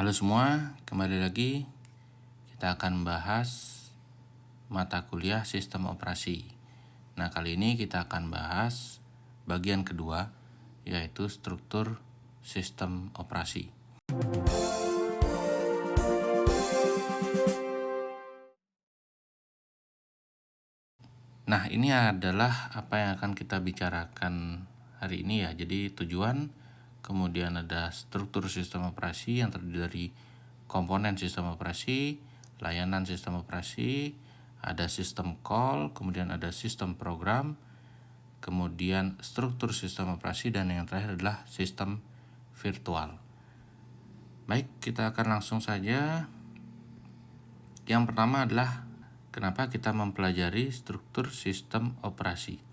Halo semua, kembali lagi kita akan bahas mata kuliah sistem operasi. Nah, kali ini kita akan bahas bagian kedua, yaitu struktur sistem operasi. Nah, ini adalah apa yang akan kita bicarakan hari ini ya. Jadi tujuan, kemudian ada struktur sistem operasi yang terdiri dari komponen sistem operasi, layanan sistem operasi, ada sistem call, kemudian ada sistem program, kemudian struktur sistem operasi, dan yang terakhir adalah sistem virtual. Baik, kita akan langsung saja. Yang pertama adalah kenapa kita mempelajari struktur sistem operasi.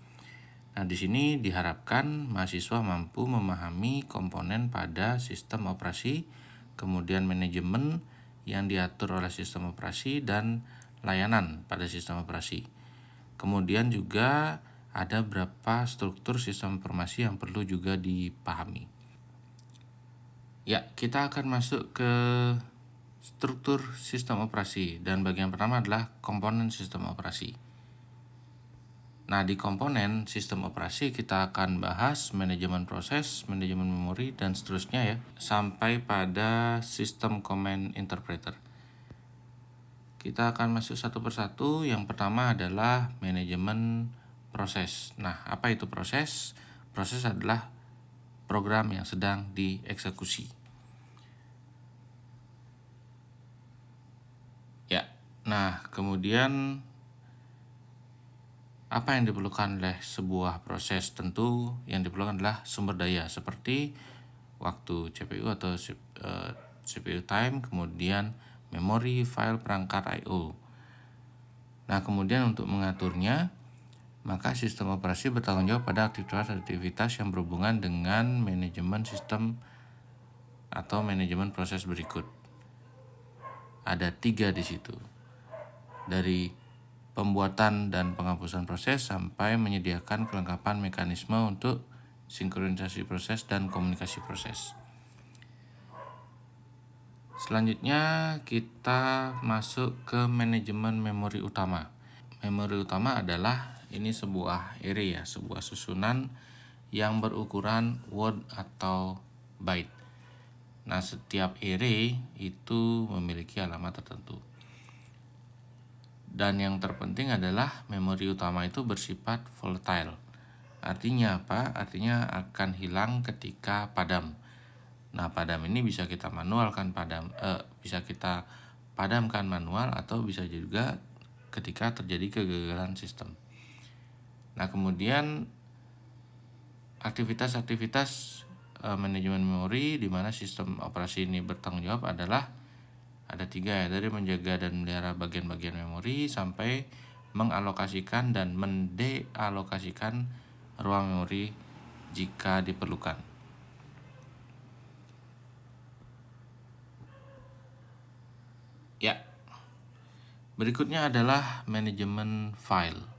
Nah, di sini diharapkan mahasiswa mampu memahami komponen pada sistem operasi, kemudian manajemen yang diatur oleh sistem operasi, dan layanan pada sistem operasi. Kemudian juga ada beberapa struktur sistem informasi yang perlu juga dipahami. Ya, kita akan masuk ke struktur sistem operasi, dan bagian pertama adalah komponen sistem operasi. Nah, di komponen sistem operasi kita akan bahas manajemen proses, manajemen memori, dan seterusnya ya, sampai pada sistem command interpreter. Kita akan masuk satu persatu. Yang pertama adalah manajemen proses. Nah, apa itu proses? Proses adalah program yang sedang dieksekusi. Ya, nah kemudian apa yang diperlukan oleh sebuah proses? Tentu yang diperlukan adalah sumber daya seperti waktu CPU atau CPU time, kemudian memori, file, perangkat I/O. Nah, kemudian untuk mengaturnya, maka sistem operasi bertanggung jawab pada aktivitas-aktivitas yang berhubungan dengan manajemen sistem atau manajemen proses berikut. Ada 3 di situ. Dari pembuatan dan penghapusan proses sampai menyediakan kelengkapan mekanisme untuk sinkronisasi proses dan komunikasi proses. Selanjutnya kita masuk ke manajemen memori utama. Memori utama adalah ini sebuah array ya, sebuah susunan yang berukuran word atau byte. Nah, setiap array itu memiliki alamat tertentu. Dan yang terpenting adalah memori utama itu bersifat volatile. Artinya apa? Artinya akan hilang ketika padam. Nah, padam ini bisa kita bisa kita padamkan manual atau bisa juga ketika terjadi kegagalan sistem. Nah, kemudian aktivitas-aktivitas manajemen memori di mana sistem operasi ini bertanggung jawab adalah ada 3 ya, dari menjaga dan melihara bagian-bagian memori sampai mengalokasikan dan mendealokasikan ruang memori jika diperlukan. Ya, berikutnya adalah manajemen file.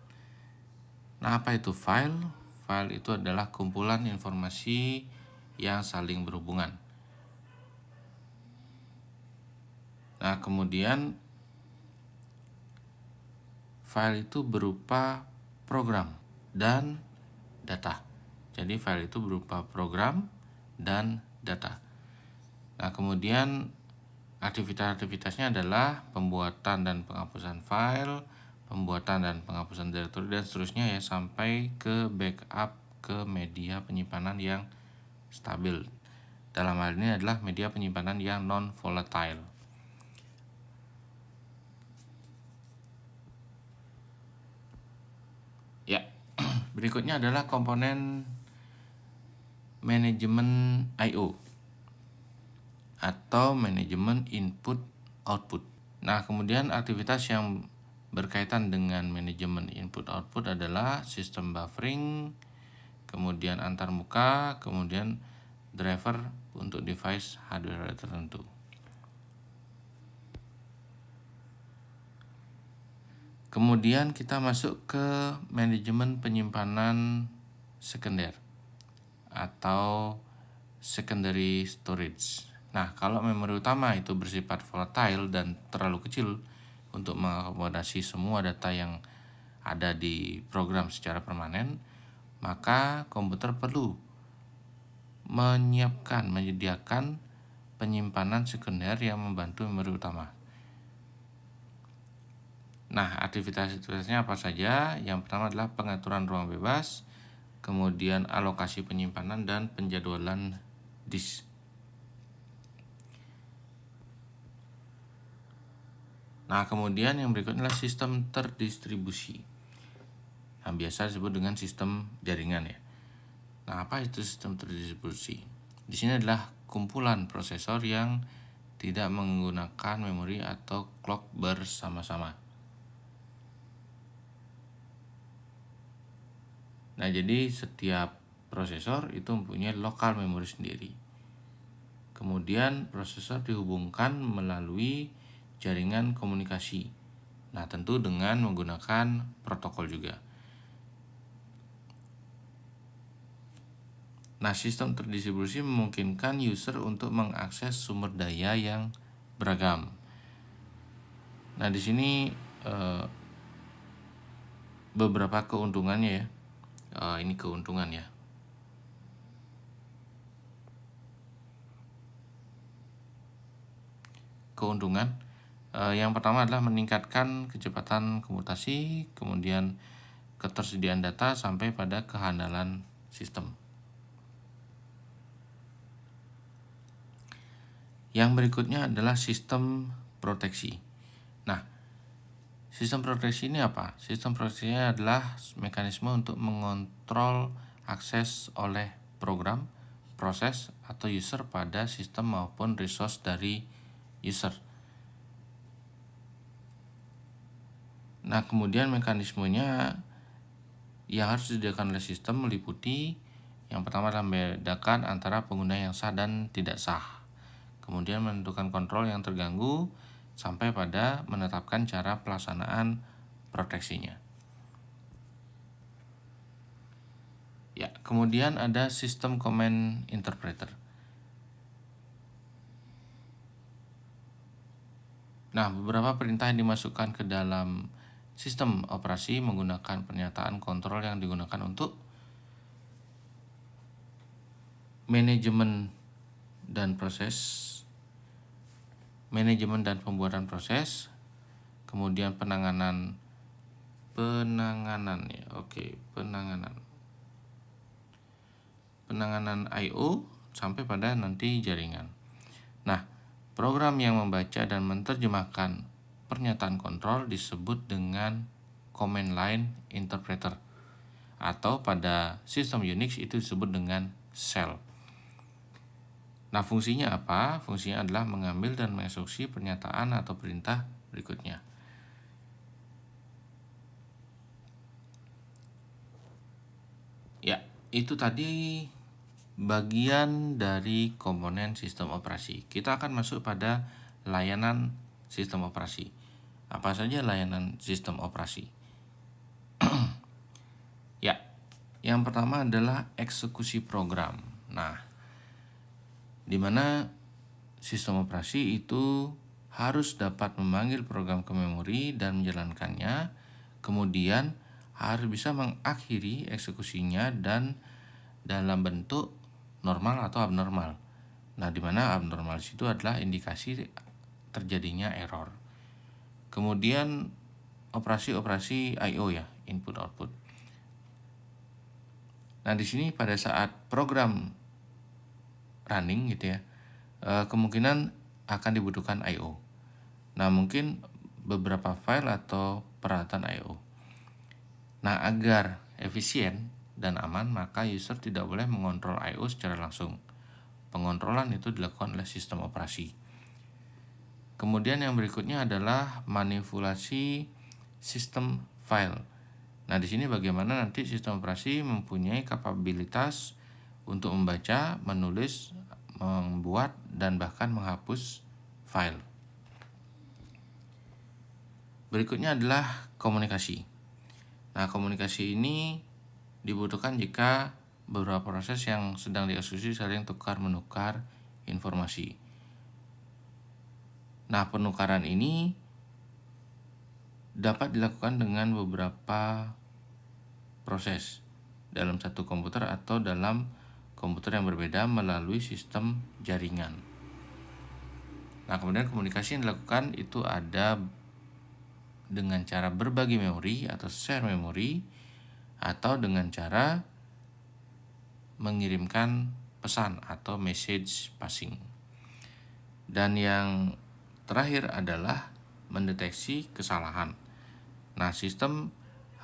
Nah, apa itu file? File itu adalah kumpulan informasi yang saling berhubungan. Nah, kemudian file itu berupa program dan data. Jadi file itu berupa program dan data. Nah, kemudian aktivitas-aktivitasnya adalah pembuatan dan penghapusan file, pembuatan dan penghapusan direktori, dan seterusnya ya, sampai ke backup ke media penyimpanan yang stabil. Dalam hal ini adalah media penyimpanan yang non-volatile. Ya, berikutnya adalah komponen manajemen I/O atau manajemen input output. Nah, kemudian aktivitas yang berkaitan dengan manajemen input output adalah sistem buffering, kemudian antarmuka, kemudian driver untuk device hardware tertentu. Kemudian kita masuk ke manajemen penyimpanan sekunder atau secondary storage. Nah, kalau memori utama itu bersifat volatile dan terlalu kecil untuk mengakomodasi semua data yang ada di program secara permanen, maka komputer perlu menyediakan penyimpanan sekunder yang membantu memori utama. Nah, aktivitas-aktivitasnya apa saja? Yang pertama adalah pengaturan ruang bebas, kemudian alokasi penyimpanan dan penjadwalan disk. Nah, kemudian yang berikutnya adalah sistem terdistribusi. Nah, biasa disebut dengan sistem jaringan ya. Nah, apa itu sistem terdistribusi? Di sini adalah kumpulan prosesor yang tidak menggunakan memori atau clock bersama-sama. Nah, jadi setiap prosesor itu mempunyai lokal memori sendiri. Kemudian prosesor dihubungkan melalui jaringan komunikasi. Nah, tentu dengan menggunakan protokol juga. Nah, sistem terdistribusi memungkinkan user untuk mengakses sumber daya yang beragam. Nah, di sini beberapa keuntungannya ya. Ini keuntungan ya. Keuntungan yang pertama adalah meningkatkan kecepatan komputasi, kemudian ketersediaan data sampai pada kehandalan sistem. Yang berikutnya adalah sistem proteksi. Nah, sistem proteksi ini apa? Sistem proteksinya adalah mekanisme untuk mengontrol akses oleh program, proses, atau user pada sistem maupun resource dari user. Nah, kemudian mekanismenya yang harus disediakan oleh sistem meliputi yang pertama adalah membedakan antara pengguna yang sah dan tidak sah. Kemudian menentukan kontrol yang terganggu sampai pada menetapkan cara pelaksanaan proteksinya. Ya, kemudian ada sistem command interpreter. Nah, beberapa perintah yang dimasukkan ke dalam sistem operasi menggunakan pernyataan kontrol yang digunakan untuk manajemen dan pembuatan proses, kemudian penanganan I/O sampai pada nanti jaringan. Nah, program yang membaca dan menerjemahkan pernyataan kontrol disebut dengan command line interpreter, atau pada sistem Unix itu disebut dengan shell. Nah, fungsinya apa? Fungsinya adalah mengambil dan mengeksekusi pernyataan atau perintah berikutnya. Ya, itu tadi bagian dari komponen sistem operasi. Kita akan masuk pada layanan sistem operasi. Apa saja layanan sistem operasi? Ya, yang pertama adalah eksekusi program. Nah, di mana sistem operasi itu harus dapat memanggil program ke memori dan menjalankannya, kemudian harus bisa mengakhiri eksekusinya dan dalam bentuk normal atau abnormal. Nah, di mana abnormal itu adalah indikasi terjadinya error. Kemudian operasi-operasi I/O ya, input output. Nah, di sini pada saat program running gitu ya, kemungkinan akan dibutuhkan I/O. Nah, mungkin beberapa file atau peralatan I/O. Nah, agar efisien dan aman, maka user tidak boleh mengontrol I/O secara langsung. Pengontrolan itu dilakukan oleh sistem operasi. Kemudian yang berikutnya adalah manipulasi sistem file. Nah, di sini bagaimana nanti sistem operasi mempunyai kapabilitas untuk membaca, menulis, membuat, dan bahkan menghapus file. Berikutnya adalah komunikasi. Nah, komunikasi ini dibutuhkan jika beberapa proses yang sedang dieksekusi saling tukar-menukar informasi. Nah, penukaran ini dapat dilakukan dengan beberapa proses dalam satu komputer atau dalam komputer yang berbeda melalui sistem jaringan. Nah, kemudian komunikasi yang dilakukan itu ada dengan cara berbagi memori atau share memori, atau dengan cara mengirimkan pesan atau message passing. Dan yang terakhir adalah mendeteksi kesalahan. Nah, sistem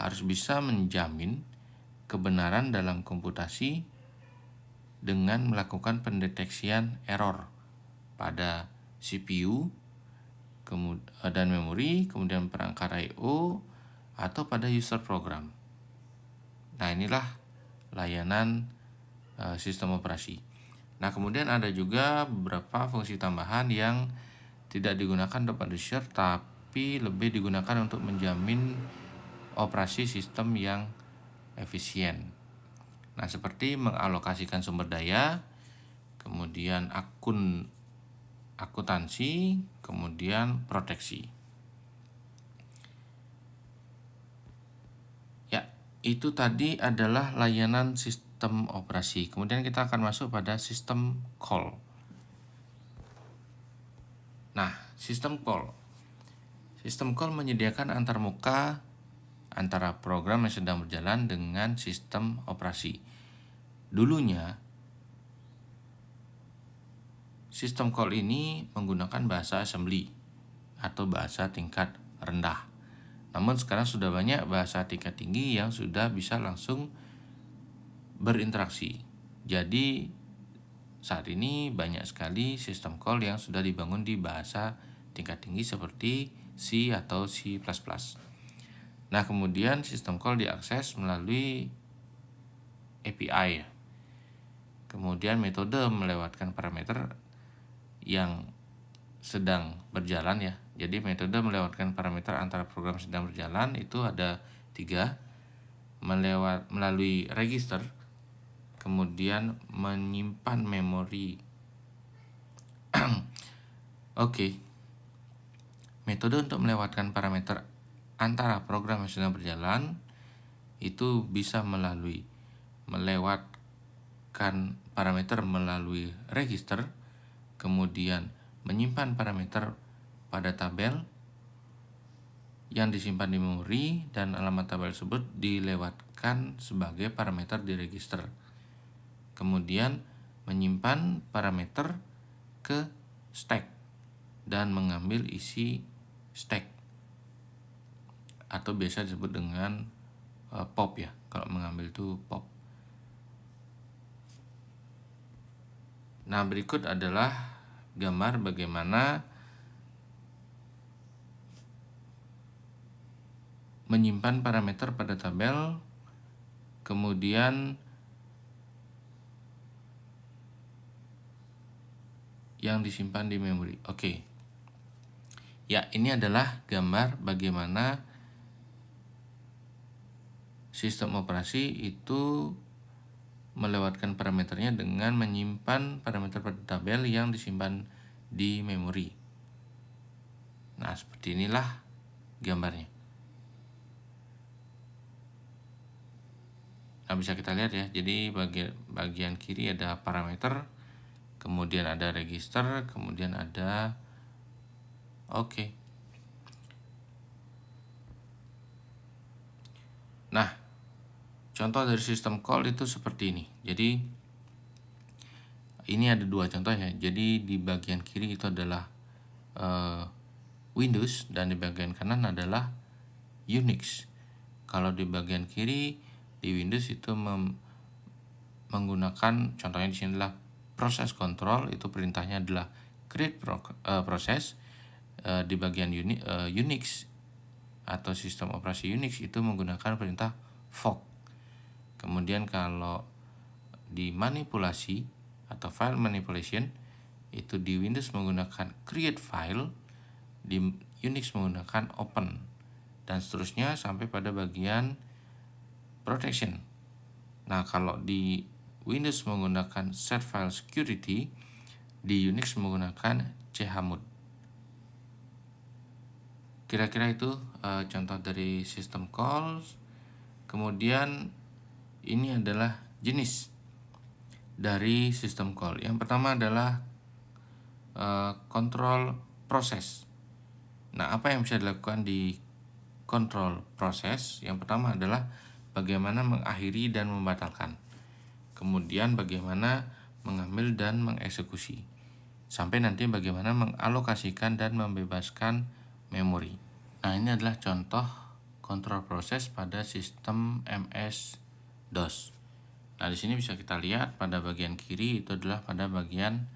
harus bisa menjamin kebenaran dalam komputasi dengan melakukan pendeteksian error pada CPU dan memori, kemudian perangkat I/O, atau pada user program. Nah, inilah layanan sistem operasi. Nah, kemudian ada juga beberapa fungsi tambahan yang tidak digunakan untuk user, tapi lebih digunakan untuk menjamin operasi sistem yang efisien. Nah, seperti mengalokasikan sumber daya, kemudian akuntansi, kemudian proteksi. Ya, itu tadi adalah layanan sistem operasi. Kemudian kita akan masuk pada sistem call. Nah, sistem call. Sistem call menyediakan antarmuka antara program yang sedang berjalan dengan sistem operasi. Dulunya, sistem call ini menggunakan bahasa assembly atau bahasa tingkat rendah. Namun sekarang sudah banyak bahasa tingkat tinggi yang sudah bisa langsung berinteraksi. Jadi saat ini banyak sekali sistem call yang sudah dibangun di bahasa tingkat tinggi seperti C atau C++. Nah, kemudian sistem call diakses melalui API. Kemudian metode melewatkan parameter yang sedang berjalan ya. Jadi metode melewatkan parameter antara program sedang berjalan itu ada 3. Melalui register, kemudian menyimpan memori. Oke. Metode untuk melewatkan parameter antara program yang sedang berjalan itu bisa melewatkan parameter melalui register, kemudian menyimpan parameter pada tabel yang disimpan di memori, dan alamat tabel tersebut dilewatkan sebagai parameter di register. Kemudian menyimpan parameter ke stack dan mengambil isi stack, atau biasa disebut dengan pop ya. Kalau mengambil itu pop. Nah, berikut adalah gambar bagaimana menyimpan parameter pada tabel, kemudian yang disimpan di memori. Oke. Ya, ini adalah gambar bagaimana sistem operasi itu melewatkan parameternya dengan menyimpan parameter pada tabel yang disimpan di memori. Nah, seperti inilah gambarnya. Nah, bisa kita lihat ya. Jadi bagian kiri ada parameter, kemudian ada register, kemudian ada oke. Nah, contoh dari sistem call itu seperti ini. Jadi ini ada 2 contoh ya. Jadi di bagian kiri itu adalah Windows dan di bagian kanan adalah Unix. Kalau di bagian kiri di Windows itu menggunakan, contohnya di sini adalah proses control, itu perintahnya adalah create process. Di bagian Unix atau sistem operasi Unix itu menggunakan perintah fork. Kemudian kalau di manipulasi atau file manipulation itu di Windows menggunakan create file, di Unix menggunakan open, dan seterusnya sampai pada bagian protection. Nah, kalau di Windows menggunakan set file security, di Unix menggunakan chmod. kira-kira itu contoh dari system calls. Kemudian ini adalah jenis dari system call. Yang pertama adalah control proses. Nah, apa yang bisa dilakukan di control proses? Yang pertama adalah bagaimana mengakhiri dan membatalkan. Kemudian bagaimana mengambil dan mengeksekusi. Sampai nanti bagaimana mengalokasikan dan membebaskan memori. Nah, ini adalah contoh control proses pada sistem MS-DOS. Nah, di sini bisa kita lihat pada bagian kiri itu adalah pada bagian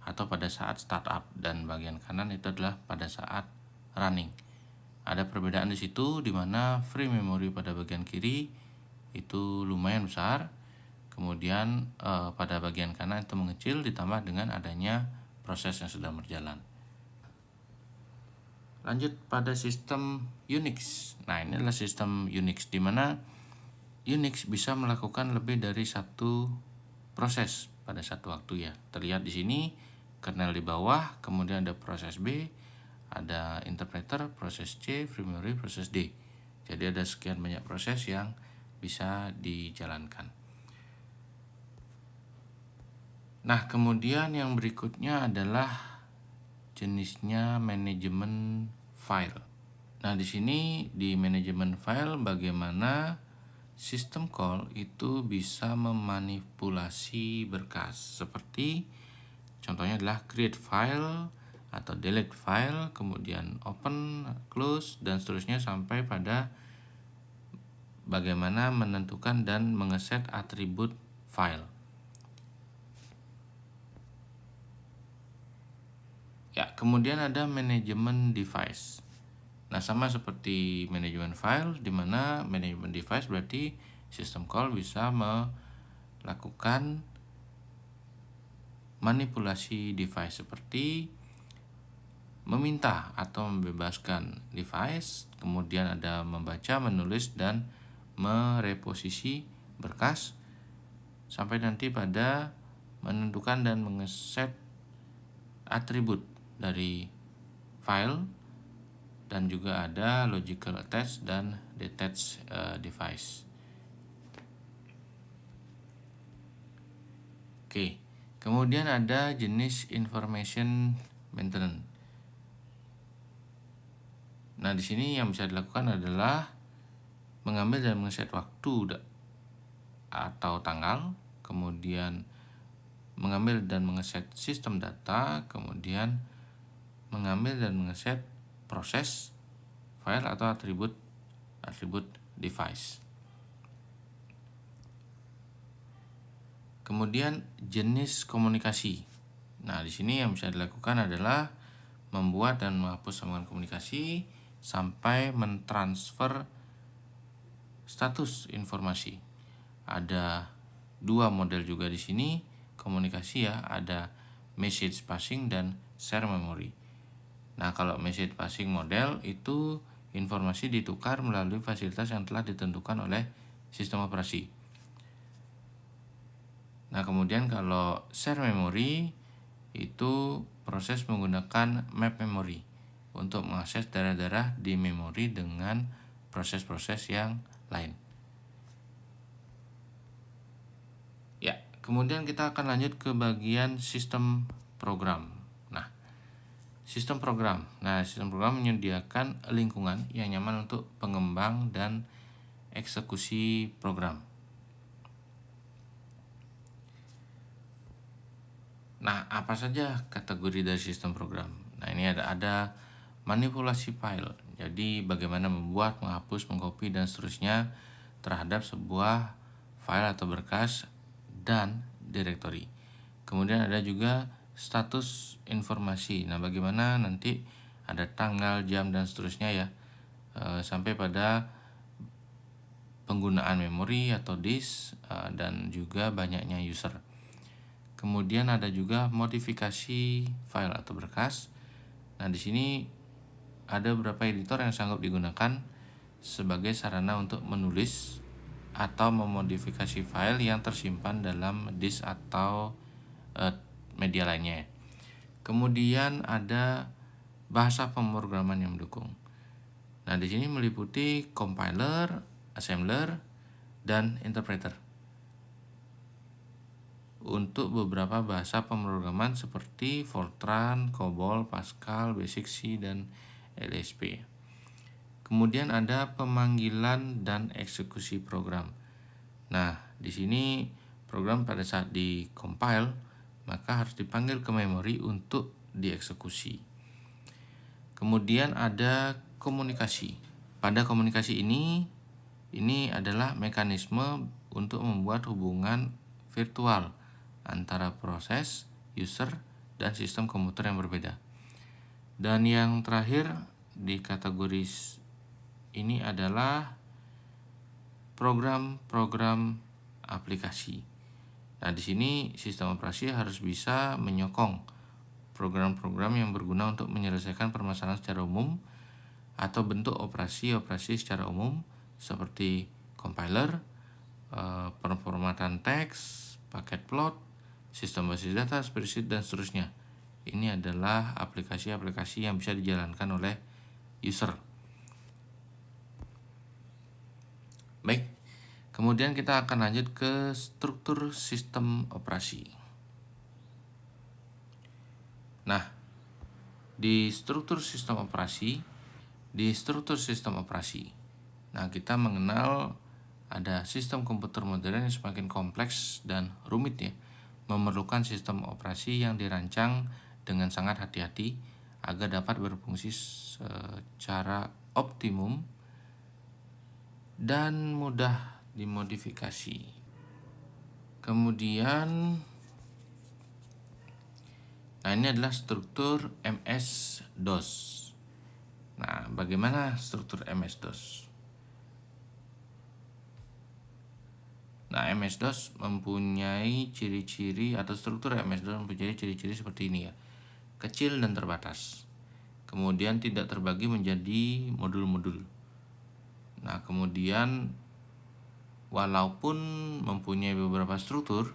atau pada saat startup, dan bagian kanan itu adalah pada saat running. Ada perbedaan di situ, di mana free memory pada bagian kiri itu lumayan besar, kemudian pada bagian kanan itu mengecil, ditambah dengan adanya proses yang sedang berjalan. Lanjut pada sistem Unix. Nah, ini adalah sistem Unix, di mana Unix bisa melakukan lebih dari satu proses pada satu waktu ya. Terlihat di sini kernel di bawah, kemudian ada proses B, ada interpreter, proses C, free memory, proses D. Jadi ada sekian banyak proses yang bisa dijalankan. Nah, kemudian yang berikutnya adalah jenisnya manajemen file. Nah, di sini di manajemen file bagaimana sistem call itu bisa memanipulasi berkas, seperti contohnya adalah create file atau delete file, kemudian open, close, dan seterusnya sampai pada bagaimana menentukan dan mengeset atribut file. Ya, kemudian ada manajemen device. Nah, sama seperti manajemen file, di mana manajemen device berarti system call bisa melakukan manipulasi device, seperti meminta atau membebaskan device, kemudian ada membaca, menulis, dan mereposisi berkas, sampai nanti pada menentukan dan mengeset atribut dari file, dan juga ada logical attach dan detach device. Oke, kemudian ada jenis information maintenance. Nah, di sini yang bisa dilakukan adalah mengambil dan mengeset waktu atau tanggal, kemudian mengambil dan mengeset sistem data, kemudian mengambil dan mengeset proses, file, atau atribut device. Kemudian jenis komunikasi. Nah, di sini yang bisa dilakukan adalah membuat dan menghapus sambungan komunikasi sampai mentransfer status informasi. Ada dua model juga di sini komunikasi ya, ada message passing dan share memory. Nah, kalau message passing model itu informasi ditukar melalui fasilitas yang telah ditentukan oleh sistem operasi. Nah, kemudian kalau share memory itu proses menggunakan map memory untuk mengakses daerah-daerah di memori dengan proses-proses yang lain. Ya, kemudian kita akan lanjut ke bagian sistem program. Sistem program menyediakan lingkungan yang nyaman untuk pengembang dan eksekusi program. Nah, apa saja kategori dari sistem program? Nah, ini ada manipulasi file. Jadi bagaimana membuat, menghapus, mengcopy, dan seterusnya terhadap sebuah file atau berkas dan directory. Kemudian ada juga status informasi. Nah, bagaimana nanti ada tanggal, jam, dan seterusnya ya, sampai pada penggunaan memori atau disk, dan juga banyaknya user. Kemudian ada juga modifikasi file atau berkas. Nah, di sini ada beberapa editor yang sanggup digunakan sebagai sarana untuk menulis atau memodifikasi file yang tersimpan dalam disk atau media lainnya. Kemudian ada bahasa pemrograman yang mendukung. Nah, di sini meliputi compiler, assembler, dan interpreter. Untuk beberapa bahasa pemrograman seperti Fortran, COBOL, Pascal, Basic C, dan LSP. Kemudian ada pemanggilan dan eksekusi program. Nah, di sini program pada saat di-compile maka harus dipanggil ke memori untuk dieksekusi. Kemudian ada komunikasi. Pada komunikasi ini adalah mekanisme untuk membuat hubungan virtual antara proses, user, dan sistem komputer yang berbeda. Dan yang terakhir di kategori ini adalah program-program aplikasi. Nah, di sini sistem operasi harus bisa menyokong program-program yang berguna untuk menyelesaikan permasalahan secara umum atau bentuk operasi-operasi secara umum seperti compiler, pemformatan teks, paket plot, sistem basis data, spreadsheet, dan seterusnya. Ini adalah aplikasi-aplikasi yang bisa dijalankan oleh user. Baik, kemudian kita akan lanjut ke struktur sistem operasi. Nah, di struktur sistem operasi, nah kita mengenal ada sistem komputer modern yang semakin kompleks dan rumit ya, memerlukan sistem operasi yang dirancang dengan sangat hati-hati agar dapat berfungsi secara optimum dan mudah dimodifikasi. Kemudian, nah ini adalah struktur MS-DOS. Nah, bagaimana struktur MS-DOS? Nah, MS-DOS mempunyai ciri-ciri atau struktur MS-DOS mempunyai ciri-ciri seperti ini ya. Kecil dan terbatas. Kemudian tidak terbagi menjadi modul-modul. Nah, kemudian walaupun mempunyai beberapa struktur,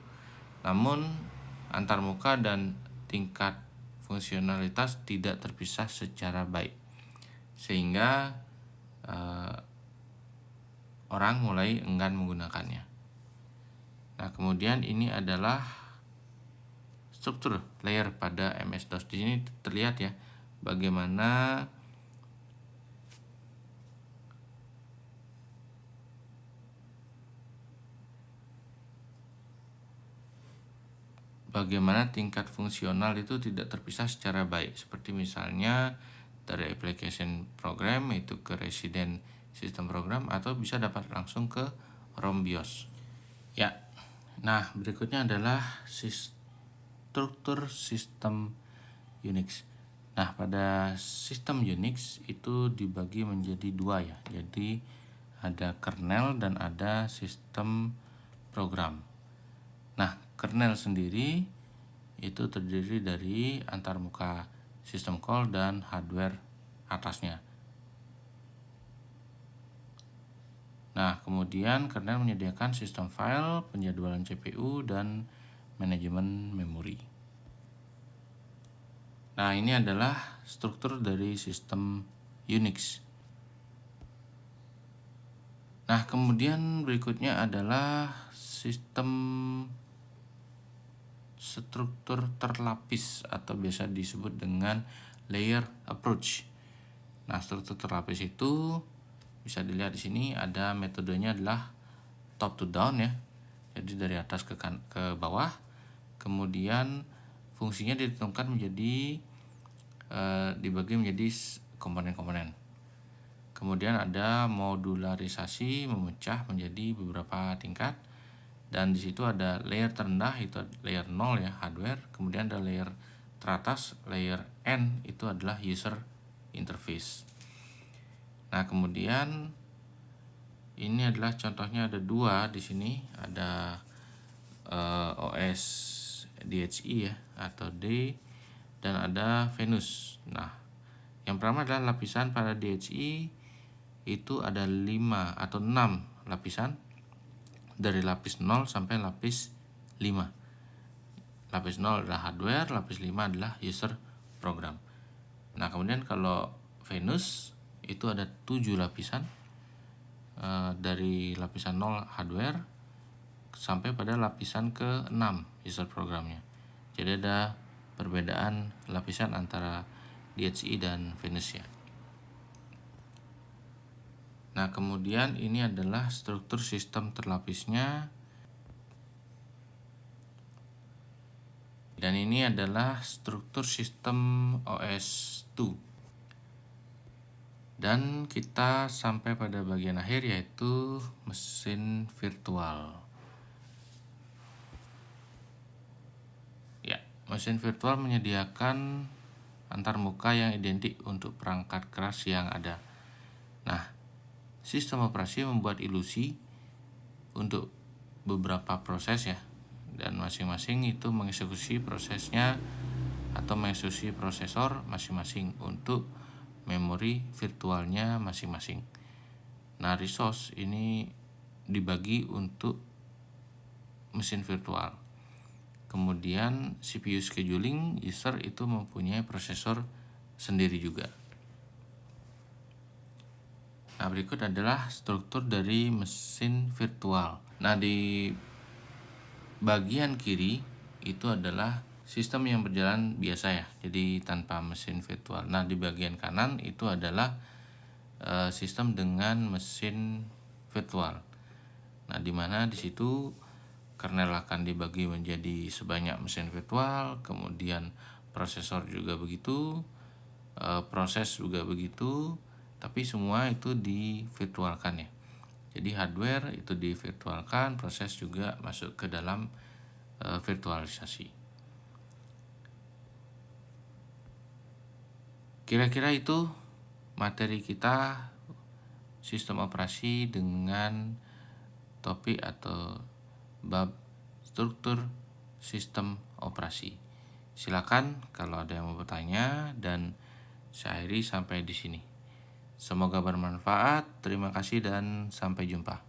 namun antarmuka dan tingkat fungsionalitas tidak terpisah secara baik, sehingga orang mulai enggan menggunakannya. Nah, kemudian ini adalah struktur layer pada MS-DOS. Di sini terlihat ya bagaimana tingkat fungsional itu tidak terpisah secara baik. Seperti misalnya dari application program itu ke resident system program atau bisa dapat langsung ke ROM BIOS. Ya. Nah, berikutnya adalah struktur sistem Unix. Nah, pada sistem Unix itu dibagi menjadi dua ya. Jadi ada kernel dan ada sistem program. Nah, kernel sendiri itu terdiri dari antarmuka sistem call dan hardware atasnya. Nah, kemudian kernel menyediakan sistem file, penjadwalan CPU, dan manajemen memori. Nah, ini adalah struktur dari sistem Unix. Nah, kemudian berikutnya adalah sistem struktur terlapis atau biasa disebut dengan layer approach. Nah, struktur terlapis itu bisa dilihat di sini ada metodenya adalah top to down ya. Jadi dari atas ke bawah. Kemudian fungsinya ditentukan menjadi dibagi menjadi komponen-komponen. Kemudian ada modularisasi memecah menjadi beberapa tingkat. Dan di situ ada layer terendah itu layer 0 ya, hardware. Kemudian ada layer teratas, layer N itu adalah user interface. Nah, kemudian ini adalah contohnya ada dua di sini, ada OS DHI ya atau D dan ada Venus. Nah, yang pertama adalah lapisan pada DHI itu ada 5 atau 6 lapisan dari lapis 0 sampai lapis 5. Lapis 0 adalah hardware, lapis 5 adalah user program. Nah, kemudian kalau Venus itu ada 7 lapisan, dari lapisan 0 hardware sampai pada lapisan ke-6 user programnya. Jadi ada perbedaan lapisan antara DHCI dan Venus ya. Nah, kemudian ini adalah struktur sistem terlapisnya. Dan ini adalah struktur sistem OS2. Dan kita sampai pada bagian akhir, yaitu mesin virtual. Ya, mesin virtual menyediakan antarmuka yang identik untuk perangkat keras yang ada. Nah, sistem operasi membuat ilusi untuk beberapa proses ya, dan masing-masing itu mengeksekusi prosesnya atau mengeksekusi prosesor masing-masing untuk memori virtualnya masing-masing. Nah, resource ini dibagi untuk mesin virtual. Kemudian CPU scheduling user itu mempunyai prosesor sendiri juga. Nah, berikut adalah struktur dari mesin virtual. Nah, di bagian kiri itu adalah sistem yang berjalan biasa ya, jadi tanpa mesin virtual. Nah, di bagian kanan itu adalah sistem dengan mesin virtual. Nah, di mana di situ kernel akan dibagi menjadi sebanyak mesin virtual, kemudian prosesor juga begitu, proses juga begitu, tapi semua itu divirtualkan ya. Jadi hardware itu divirtualkan, proses juga masuk ke dalam virtualisasi. Kira-kira itu materi kita sistem operasi dengan topik atau bab struktur sistem operasi. Silakan kalau ada yang mau bertanya, dan saya akhiri sampai di sini. Semoga bermanfaat. Terima kasih dan sampai jumpa.